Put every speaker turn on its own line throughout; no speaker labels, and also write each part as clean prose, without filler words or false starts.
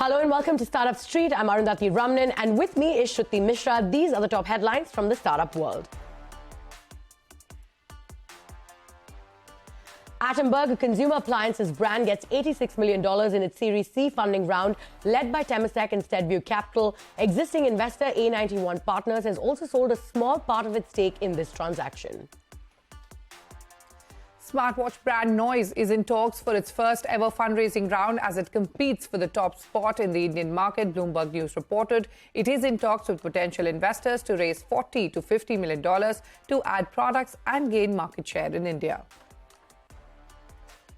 Hello and welcome to Startup Street. I'm Arundhati Ramnan and with me is Shruti Mishra. These are the top headlines from the startup world. Attenberg, a consumer appliances brand, gets $86 million in its Series C funding round, led by Temasek and Steadview Capital. Existing investor A91 Partners has also sold a small part of its stake in this transaction.
Smartwatch brand Noise is in talks for its first ever fundraising round as it competes for the top spot in the Indian market, Bloomberg News reported. It is in talks with potential investors to raise $40 to $50 million to add products and gain market share in India.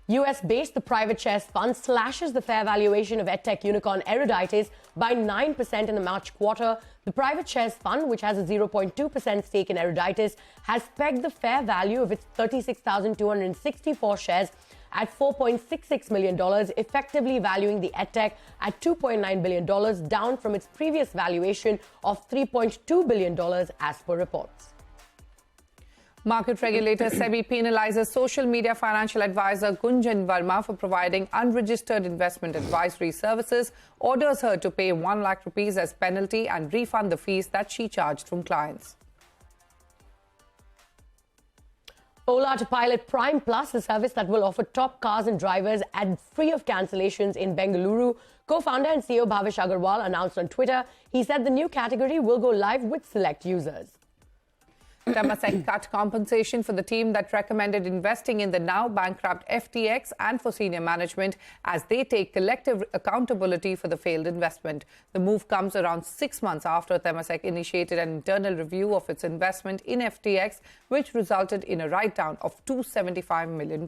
US-based, the Private Shares Fund slashes the fair valuation of edtech unicorn Eruditus by 9% in the March quarter. The Private Shares Fund, which has a 0.2% stake in Eruditus, has pegged the fair value of its 36,264 shares at $4.66 million, effectively valuing the edtech at $2.9 billion, down from its previous valuation of $3.2 billion as per reports.
Market regulator SEBI penalizes social media financial advisor Gunjan Verma for providing unregistered investment advisory services, orders her to pay 1 lakh rupees as penalty and refund the fees that she charged from clients.
Ola to pilot Prime Plus, a service that will offer top cars and drivers at free of cancellations in Bengaluru. Co-founder and CEO Bhavish Agarwal announced on Twitter. He said the new category will go live with select users.
Temasek cut compensation for the team that recommended investing in the now bankrupt FTX and for senior management as they take collective accountability for the failed investment. The move comes around 6 months after Temasek initiated an internal review of its investment in FTX, which resulted in a write-down of $275 million.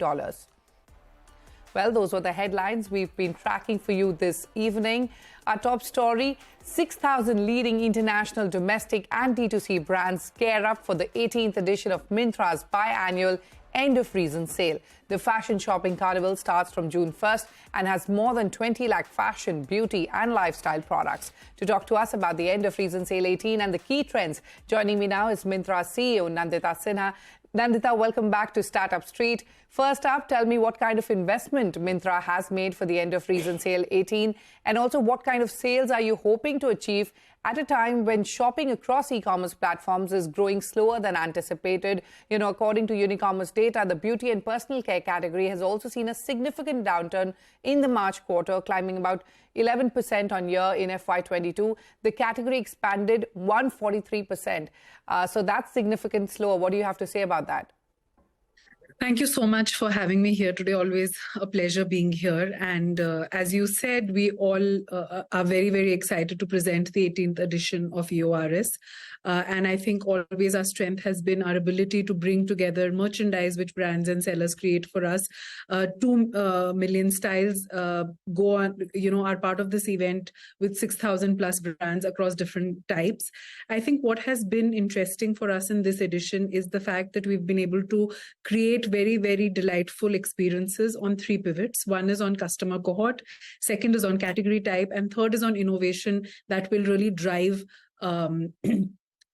Well, those were the headlines we've been tracking for you this evening. Our top story, 6,000 leading international, domestic and D2C brands gear up for the 18th edition of Myntra's biannual End of Reason sale. The fashion shopping carnival starts from June 1st and has more than 20 lakh fashion, beauty and lifestyle products. To talk to us about the End of Reason Sale 18 and the key trends, joining me now is Myntra CEO Nandita Sinha. Nandita, welcome back to Startup Street. First up, tell me what kind of investment Myntra has made for the End of Reason Sale 18 and also what kind of sales are you hoping to achieve at a time when shopping across e-commerce platforms is growing slower than anticipated. You know, according to Unicommerce data, the beauty and personal care category has also seen a significant downturn in the March quarter, climbing about 11% on year in FY22. The category expanded 143%. So that's significant slower. What do you have to say about that?
Thank you so much for having me here today. Always a pleasure being here. And as you said, we all are very, very excited to present the 18th edition of EORS. And I think always our strength has been our ability to bring together merchandise which brands and sellers create for us. 2 million styles go on, are part of this event with 6,000 plus brands across different types. I think what has been interesting for us in this edition is the fact that we've been able to create very, very delightful experiences on 3 pivots. One is on customer cohort, second is on category type, and third is on innovation that will really drive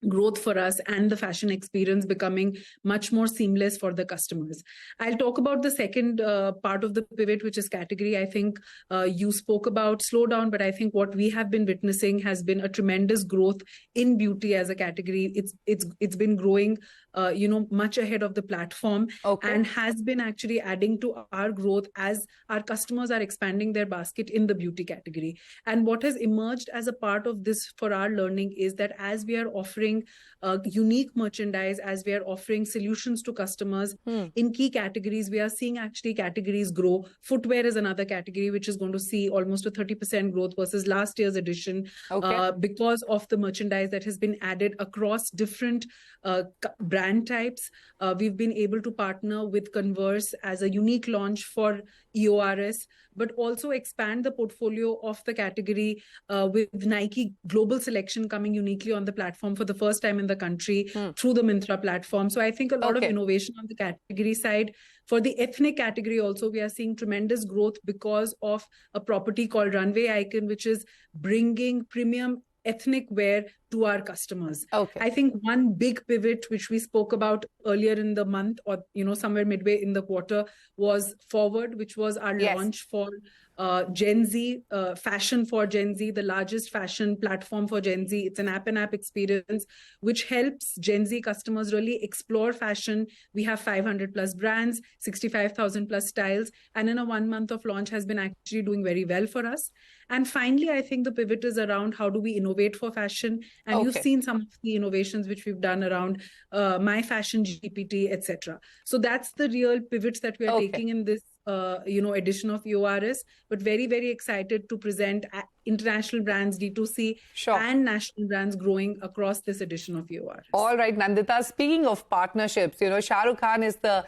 growth for us and the fashion experience becoming much more seamless for the customers. I'll talk about the second part of the pivot, which is category. I think you spoke about slowdown, but I think what we have been witnessing has been a tremendous growth in beauty as a category. It's been growing much ahead of the platform and has been actually adding to our growth as our customers are expanding their basket in the beauty category. And what has emerged as a part of this for our learning is that as we are offering unique merchandise, as we are offering solutions to customers in key categories, we are seeing actually categories grow. Footwear is another category which is going to see almost a 30% growth versus last year's edition because of the merchandise that has been added across different brand types. We've been able to partner with Converse as a unique launch for EORS, but also expand the portfolio of the category with Nike Global Selection coming uniquely on the platform for the first time in the country through the Myntra platform. So I think a lot of innovation on the category side. For the ethnic category also, we are seeing tremendous growth because of a property called Runway Icon, which is bringing premium ethnic wear to our customers.
Okay.
I think one big pivot, which we spoke about earlier in the month, or somewhere midway in the quarter, was Forward, which was our launch for Gen Z, Fashion for Gen Z, the largest fashion platform for Gen Z. It's an app-in-app experience which helps Gen Z customers really explore fashion. We have 500 plus brands, 65,000 plus styles, and in a 1 month of launch has been actually doing very well for us. And finally, I think the pivot is around how do we innovate for fashion. And you've seen some of the innovations which we've done around My Fashion GPT, etc. So that's the real pivots that we are taking in this edition of EORS, but very, very excited to present international brands, D2C, and national brands growing across this edition of EORS.
All right, Nandita, speaking of partnerships, Shah Rukh Khan is the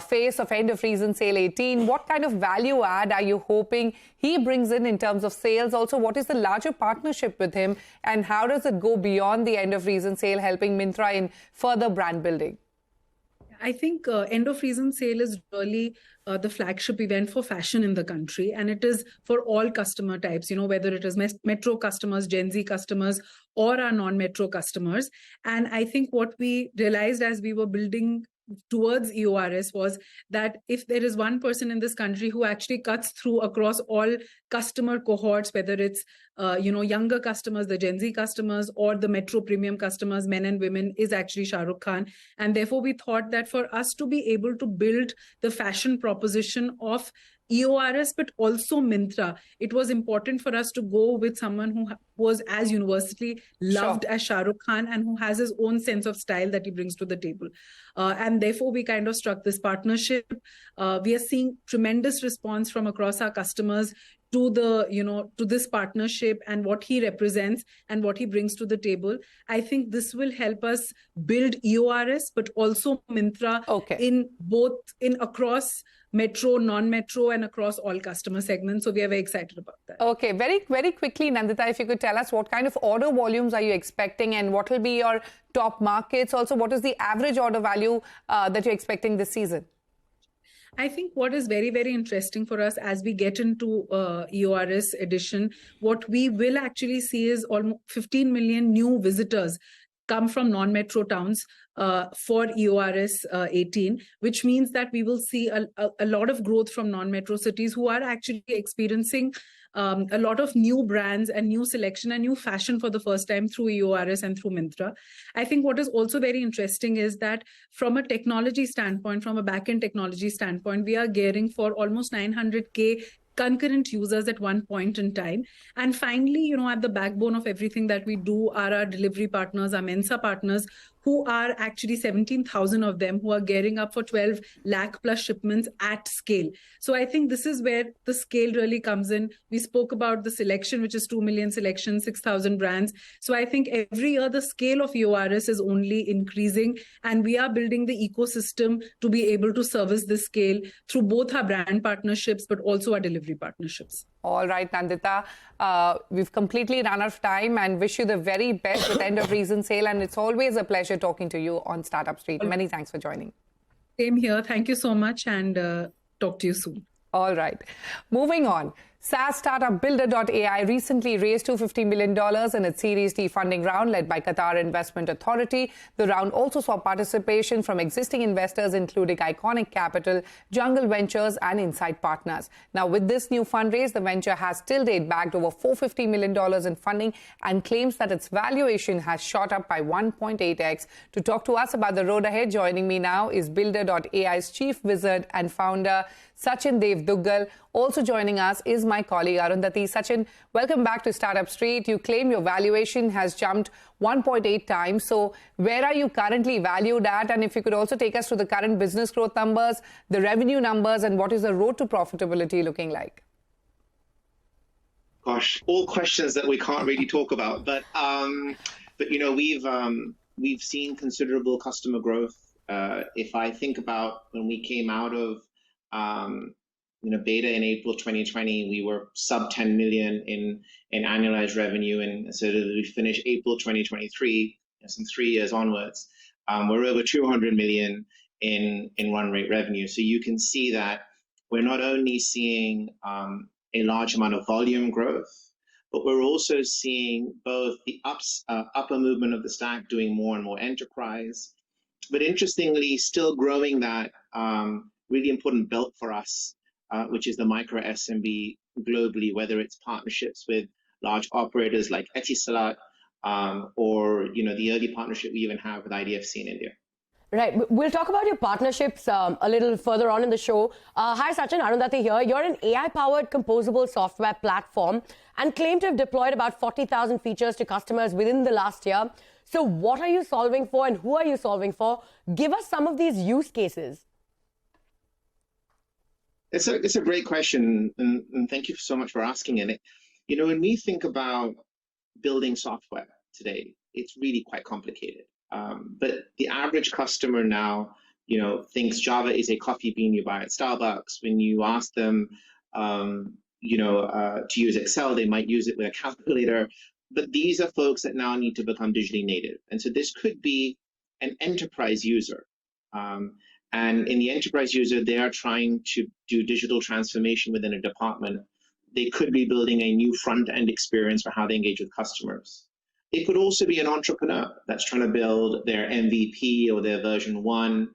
face of End of Reason Sale 18. What kind of value add are you hoping he brings in terms of sales? Also, what is the larger partnership with him, and how does it go beyond the End of Reason Sale, helping Myntra in further brand building?
I think End of Reason Sale is really the flagship event for fashion in the country. And it is for all customer types, whether it is metro customers, Gen Z customers, or our non-metro customers. And I think what we realized as we were building towards EORS was that if there is one person in this country who actually cuts through across all customer cohorts, whether it's younger customers, the Gen Z customers, or the metro premium customers, men and women, is actually Shah Rukh Khan. And therefore, we thought that for us to be able to build the fashion proposition of EORS, but also Myntra, it was important for us to go with someone who was as universally loved as Shah Rukh Khan and who has his own sense of style that he brings to the table. And therefore, we kind of struck this partnership. We are seeing tremendous response from across our customers to to this partnership and what he represents and what he brings to the table. I think this will help us build EORS, but also Myntra in across metro, non-metro, and across all customer segments. So we are very excited about that.
Okay, very, very quickly, Nandita, if you could tell us what kind of order volumes are you expecting and what will be your top markets? Also, what is the average order value that you're expecting this season?
I think what is very, very interesting for us as we get into EORS edition, what we will actually see is almost 15 million new visitors come from non-metro towns for EORS 18, which means that we will see a lot of growth from non-metro cities who are actually experiencing a lot of new brands and new selection and new fashion for the first time through EORS and through Myntra. I think what is also very interesting is that from a technology standpoint, from a back-end technology standpoint, we are gearing for almost 900K concurrent users at one point in time. And finally, at the backbone of everything that we do are our delivery partners, our Mensa partners, who are actually 17,000 of them who are gearing up for 12 lakh plus shipments at scale. So I think this is where the scale really comes in. We spoke about the selection, which is 2 million selections, 6,000 brands. So I think every year the scale of EORS is only increasing, and we are building the ecosystem to be able to service this scale through both our brand partnerships, but also our delivery partnerships.
All right, Nandita, we've completely run out of time and wish you the very best with End of Reason Sale. And it's always a pleasure talking to you on Startup Street. Many thanks for joining.
Same here. Thank you so much, and talk to you soon.
All right. Moving on. SaaS startup Builder.ai recently raised $250 million in its Series D funding round led by Qatar Investment Authority. The round also saw participation from existing investors including Iconic Capital, Jungle Ventures and Insight Partners. Now, with this new fundraise, the venture has till date bagged over $450 million in funding and claims that its valuation has shot up by 1.8x. To talk to us about the road ahead, joining me now is Builder.ai's chief wizard and founder, Sachin Dev Duggal. Also joining us is my colleague Arundhati. Sachin, welcome back to Startup Street. You claim your valuation has jumped 1.8 times. So where are you currently valued at? And if you could also take us through the current business growth numbers, the revenue numbers, and what is the road to profitability looking like?
Gosh, all questions that we can't really talk about. But we've seen considerable customer growth. If I think about when we came out of beta in April 2020, we were sub 10 million in annualized revenue, and so we finished April 2023, some 3 years onwards, we're over 200 million in run rate revenue. So you can see that we're not only seeing a large amount of volume growth, but we're also seeing both the upper movement of the stack doing more and more enterprise, but interestingly, still growing that really important belt for us, which is the micro SMB globally, whether it's partnerships with large operators like Etisalat, or the early partnership we even have with IDFC in India.
Right. We'll talk about your partnerships a little further on in the show. Hi, Sachin. Arundhati here. You're an AI-powered composable software platform and claim to have deployed about 40,000 features to customers within the last year. So what are you solving for and who are you solving for? Give us some of these use cases.
It's a great question, and thank you so much for asking it. When we think about building software today, it's really quite complicated. But the average customer now, thinks Java is a coffee bean you buy at Starbucks. When you ask them, to use Excel, they might use it with a calculator. But these are folks that now need to become digitally native. And so this could be an enterprise user. And in the enterprise user, they are trying to do digital transformation within a department. They could be building a new front-end experience for how they engage with customers. It could also be an entrepreneur that's trying to build their MVP or their version 1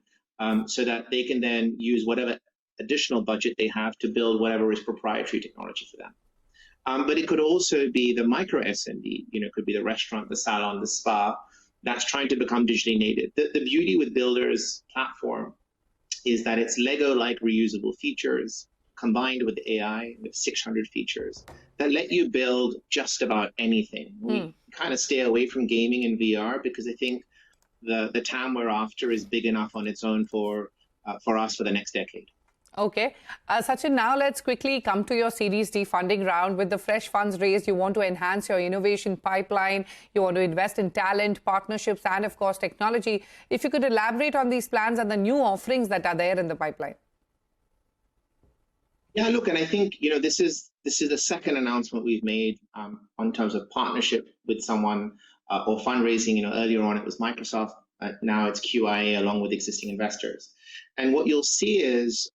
so that they can then use whatever additional budget they have to build whatever is proprietary technology for them. But it could also be the micro SMB, it could be the restaurant, the salon, the spa, that's trying to become digitally native. The beauty with Builder's platform is that it's Lego-like reusable features combined with AI with 600 features that let you build just about anything. We kind of stay away from gaming and VR because I think the TAM we're after is big enough on its own for us for the next decade.
Okay. Sachin, now let's quickly come to your Series D funding round. With the fresh funds raised, you want to enhance your innovation pipeline, you want to invest in talent, partnerships, and of course, technology. If you could elaborate on these plans and the new offerings that are there in the pipeline.
Yeah, look, and I think, this is the second announcement we've made on terms of partnership with someone or fundraising. Earlier on it was Microsoft, now it's QIA along with existing investors. And what you'll see is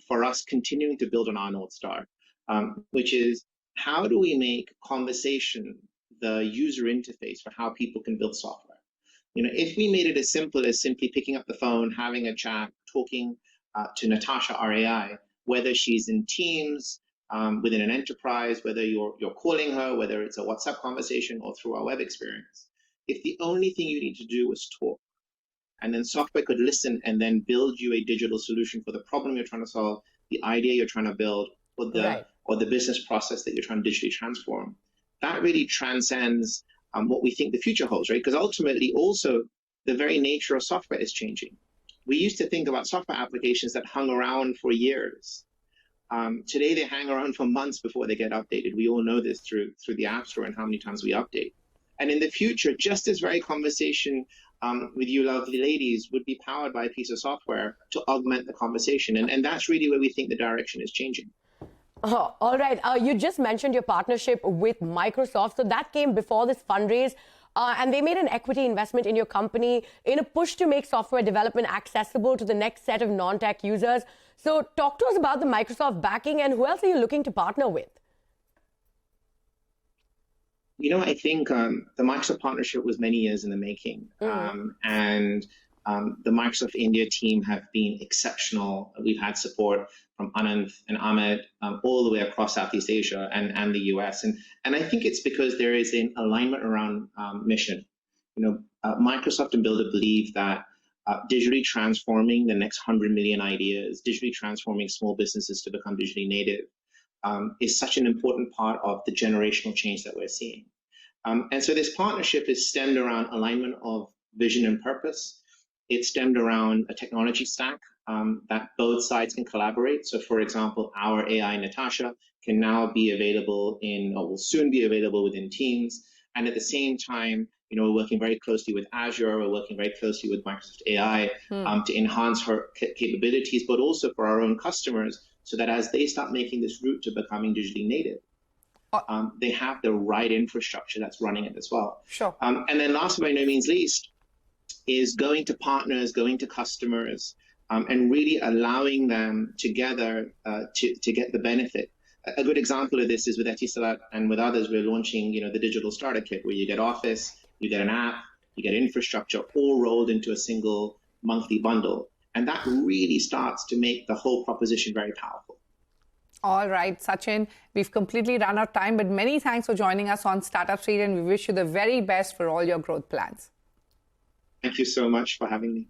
for us continuing to build on our North Star, which is how do we make conversation the user interface for how people can build software? If we made it as simple as simply picking up the phone, having a chat, talking to Natasha, our AI, whether she's in Teams, within an enterprise, whether you're calling her, whether it's a WhatsApp conversation or through our web experience, if the only thing you need to do is talk, and then software could listen and then build you a digital solution for the problem you're trying to solve, the idea you're trying to build, or the business process that you're trying to digitally transform. That really transcends what we think the future holds, right? Because ultimately, also, the very nature of software is changing. We used to think about software applications that hung around for years. Today, they hang around for months before they get updated. We all know this through the App Store and how many times we update. And in the future, just this very conversation with you lovely ladies would be powered by a piece of software to augment the conversation. And that's really where we think the direction is changing.
Oh, all right. You just mentioned your partnership with Microsoft. So that came before this fundraise. And they made an equity investment in your company in a push to make software development accessible to the next set of non-tech users. So talk to us about the Microsoft backing and who else are you looking to partner with?
I think the Microsoft partnership was many years in the making. And the Microsoft India team have been exceptional. We've had support from Anand and Ahmed all the way across Southeast Asia and the US. And I think it's because there is an alignment around mission. Microsoft and Builder believe that digitally transforming the next 100 million ideas, digitally transforming small businesses to become digitally native is such an important part of the generational change that we're seeing. And so this partnership is stemmed around alignment of vision and purpose. It's stemmed around a technology stack that both sides can collaborate. So for example, our AI, Natasha, can now be available or will soon be available within Teams. And at the same time, we're working very closely with Azure. We're working very closely with Microsoft AI to enhance her capabilities, but also for our own customers, so that as they start making this route to becoming digitally native, they have the right infrastructure that's running it as well.
Sure.
And then last but by no means least is going to partners, going to customers, and really allowing them together to get the benefit. a good example of this is with Etisalat and with others. We're launching, the digital starter kit where you get Office, you get an app, you get infrastructure, all rolled into a single monthly bundle. And that really starts to make the whole proposition very powerful.
All right, Sachin, we've completely run out of time, but many thanks for joining us on Startup Street, and we wish you the very best for all your growth plans.
Thank you so much for having me.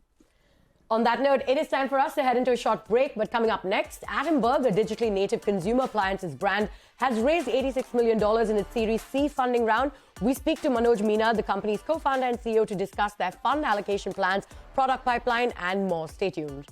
On that note, it is time for us to head into a short break. But coming up next, Atomberg, a digitally native consumer appliances brand, has raised $86 million in its Series C funding round. We speak to Manoj Meena, the company's co-founder and CEO, to discuss their fund allocation plans, product pipeline, and more. Stay tuned.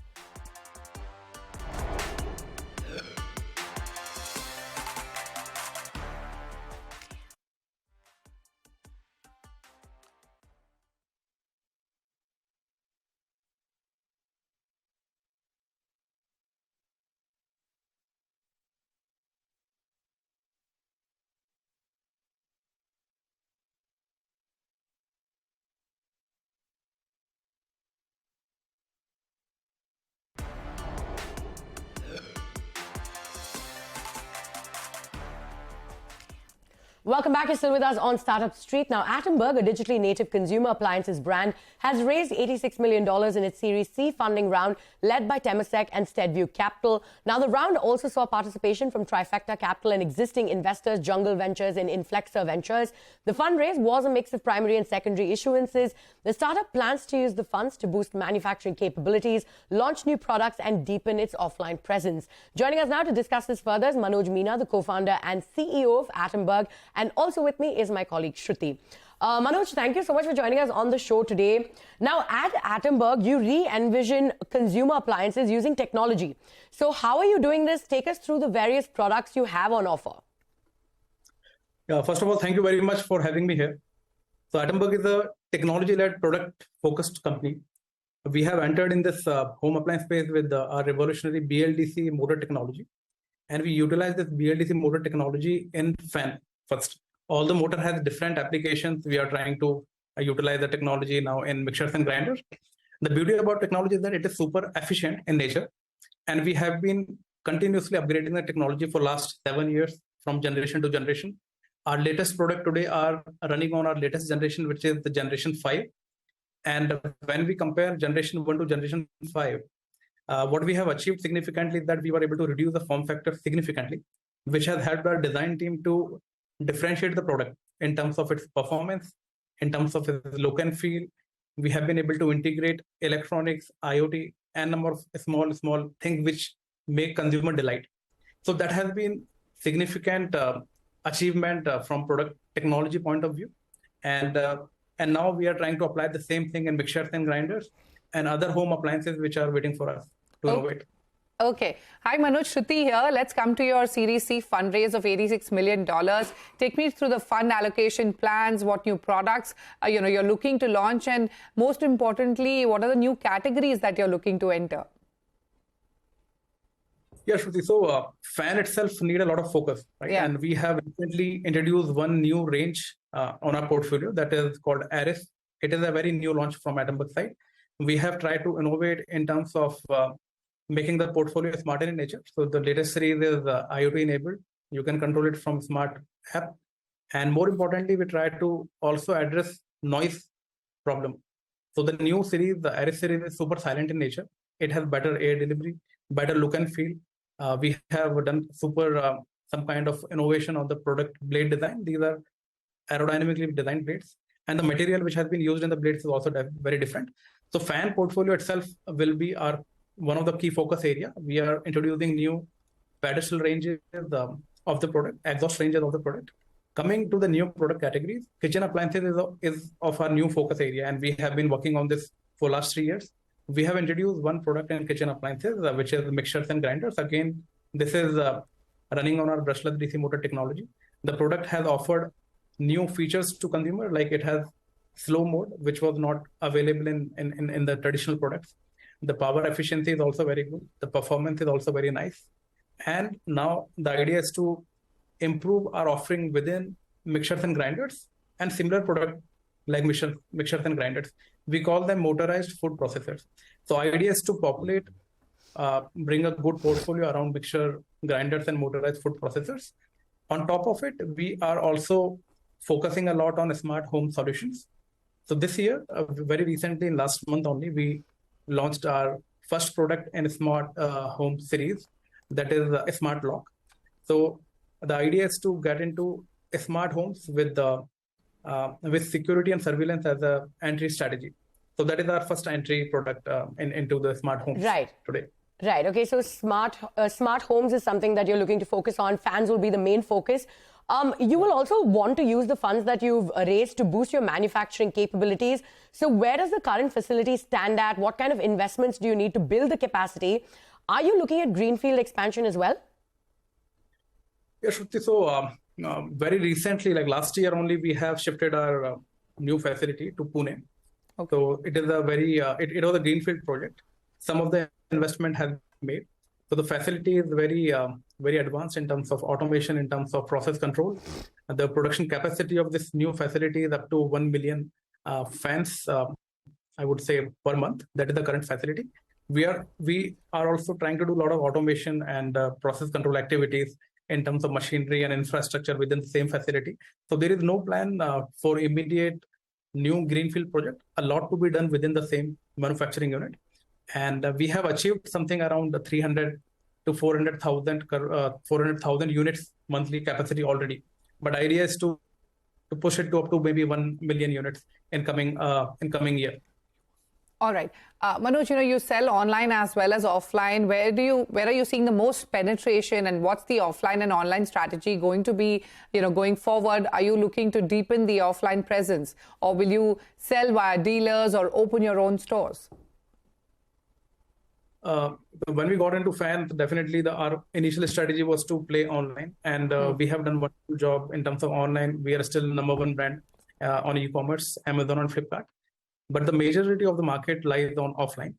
Welcome back. You're still with us on Startup Street. Now, Atomberg, a digitally native consumer appliances brand, has raised $86 million in its Series C funding round, led by Temasek and Steadview Capital. Now, the round also saw participation from Trifecta Capital and existing investors, Jungle Ventures and Inflexer Ventures. The fundraise was a mix of primary and secondary issuances. The startup plans to use the funds to boost manufacturing capabilities, launch new products, and deepen its offline presence. Joining us now to discuss this further is Manoj Meena, the co-founder and CEO of Atomberg. And also with me is my colleague Shruti. Manoj, thank you so much for joining us on the show today. Now, at Atomberg, you re-envision consumer appliances using technology. So how are you doing this? Take us through the various products you have on offer.
Yeah, first of all, thank you very much for having me here. So Atomberg is a technology-led, product-focused company. We have entered in this home appliance space with our revolutionary BLDC motor technology. And we utilize this BLDC motor technology in fan first. All the motor has different applications. We are trying to utilize the technology now in mixers and grinders. The beauty about technology is that it is super efficient in nature. And we have been continuously upgrading the technology for last 7 years from generation to generation. Our latest product today are running on our latest generation, which is the generation 5. And when we compare generation 1 to generation 5, what we have achieved significantly is that we were able to reduce the form factor significantly, which has helped our design team to differentiate the product in terms of its performance, in terms of its look and feel. We have been able to integrate electronics, IoT, and number of small things which make consumer delight. So that has been significant achievement from product technology point of view. And now we are trying to apply the same thing in mixers and grinders and other home appliances which are waiting for us to innovate.
Okay. Hi, Manoj. Shruti here. Let's come to your Series C fundraise of $86 million. Take me through the fund allocation plans, what new products you're looking to launch, and most importantly, what are the new categories that you're looking to enter?
Yeah, Shruti. So fan itself need a lot of focus, right?
Yeah.
And we have recently introduced one new range on our portfolio that is called Aris. It is a very new launch from Atomberg side. We have tried to innovate in terms of making the portfolio smarter in nature. So the latest series is IoT enabled. You can control it from smart app. And more importantly, we try to also address noise problem. So the new series, the Aris series, is super silent in nature. It has better air delivery, better look and feel. We have done some kind of innovation on the product blade design. These are aerodynamically designed blades. And the material which has been used in the blades is also very different. So fan portfolio itself will be one of the key focus area. We are introducing new pedestal ranges of the product, exhaust ranges of the product. Coming to the new product categories, kitchen appliances is of our new focus area, and we have been working on this for last 3 years. We have introduced one product in kitchen appliances, which is mixers and grinders. Again, this is running on our brushless DC motor technology. The product has offered new features to consumer, like it has slow mode, which was not available in the traditional products. The power efficiency is also very good. The performance is also very nice. And now the idea is to improve our offering within mixers and grinders and similar product like mixers and grinders. We call them motorized food processors. So idea is to populate, bring a good portfolio around mixer, grinders and motorized food processors. On top of it, we are also focusing a lot on smart home solutions. So this year, very recently, in last month only, we launched our first product in a smart home series, that is a smart lock. So the idea is to get into smart homes with security and surveillance as a entry strategy. So that is our first entry product into the smart homes today.
Right. Okay. So smart homes is something that you're looking to focus on. Fans will be the main focus. You will also want to use the funds that you've raised to boost your manufacturing capabilities. So where does the current facility stand at? What kind of investments do you need to build the capacity? Are you looking at greenfield expansion as well?
Yeah, Shruti. So very recently, like last year only, we have shifted our new facility to Pune. Okay. So it is a very, it was a greenfield project. Some of the investment has been made. So the facility is very, very advanced in terms of automation, in terms of process control. The production capacity of this new facility is up to 1 million fans, I would say, per month. That is the current facility. We are also trying to do a lot of automation and process control activities in terms of machinery and infrastructure within the same facility. So there is no plan for immediate new greenfield project. A lot to be done within the same manufacturing unit. And we have achieved something around 300 to 400,000 units monthly capacity already. But idea is to push it to up to maybe 1 million units in coming year.
All right. Manoj, you sell online as well as offline. Where are you seeing the most penetration, and what's the offline and online strategy going to be, going forward? Are you looking to deepen the offline presence, or will you sell via dealers or open your own stores?
When we got into fans, definitely our initial strategy was to play online, and we have done one good job in terms of online. We are still #1 brand on e-commerce, Amazon and Flipkart. But the majority of the market lies on offline.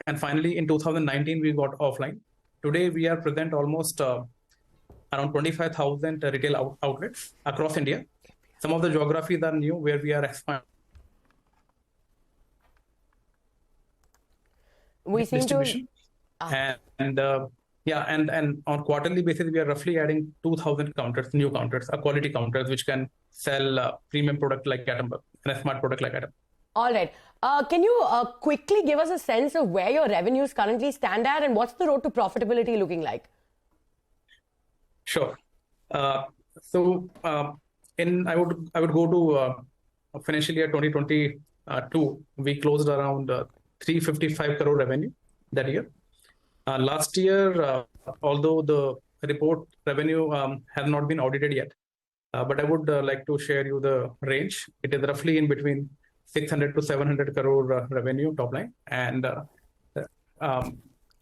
And finally, in 2019, we got offline. Today, we are present almost around 25,000 retail outlets across India. Some of the geographies are new where we are expanding.
We seem
distribution. And on quarterly basis, we are roughly adding 2,000 counters, new counters, quality counters, which can sell premium product like Atomberg and a smart product like Atomberg.
All right. Can you quickly give us a sense of where your revenues currently stand at, and what's the road to profitability looking like?
Sure. I would go to financial year 2022. We closed around 355 crore revenue that year. Last year, although the report revenue has not been audited yet, but I would like to share you the range. It is roughly in between 600 to 700 crore revenue top line. And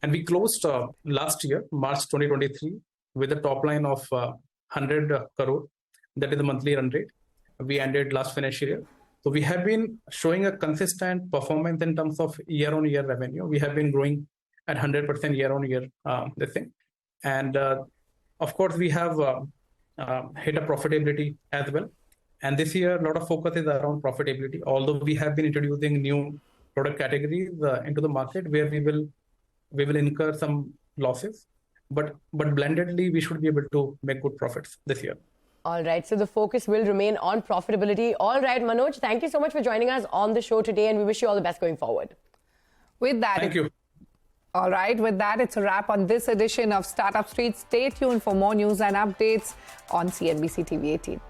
we closed last year, March 2023, with a top line of 100 crore. That is the monthly run rate. We ended last financial year. So we have been showing a consistent performance in terms of year-on-year revenue. We have been growing at 100% year-on-year this thing. And of course, we have hit a profitability as well. And this year, a lot of focus is around profitability, although we have been introducing new product categories into the market where we will incur some losses. But blendedly, we should be able to make good profits this year.
All right. So the focus will remain on profitability. All right, Manoj, thank you so much for joining us on the show today, and we wish you all the best going forward.
With that,
thank you.
All right. With that, it's a wrap on this edition of Startup Street. Stay tuned for more news and updates on CNBC TV 18.